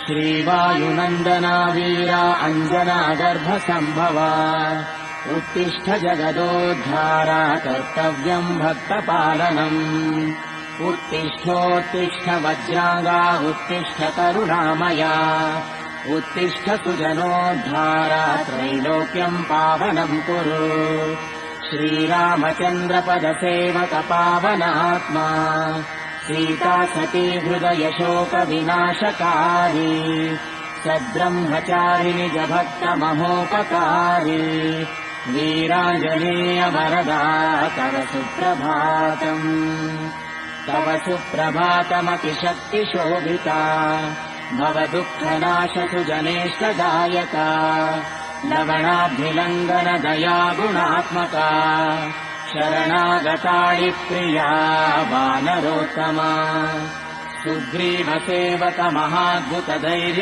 श्रीवायुनन्दना वीरा अञ्जनागर्भसम्भवा उत्तिष्ठ जगदोद्धारा कर्तव्यम् भक्तपालनम् उत्तिष्ठोत्तिष्ठ वज्राङ्गा उत्तिष्ठ करुणामया उत्तिष्ठ सुजनोद्धारा त्रैलोक्यम् पावनम् कुरु श्रीरामचन्द्रपदसेवक पावनात्मा सीता सती हृदयशोकविनाशकारी सद्ब्रह्मचारिणि जभक्तमहोपकारी वीराञ्जनेय वरदा तव सुप्रभातम् तव सुप्रभातमतिशक्तिशोभिता भव दुःखनाशतु जनेष्टदायका लवणाभिलङ्घन दया गुणात्मका शरणागताळि प्रिया वानरोत्तमा सुग्रीवसेवक महाद्भुत धैर्य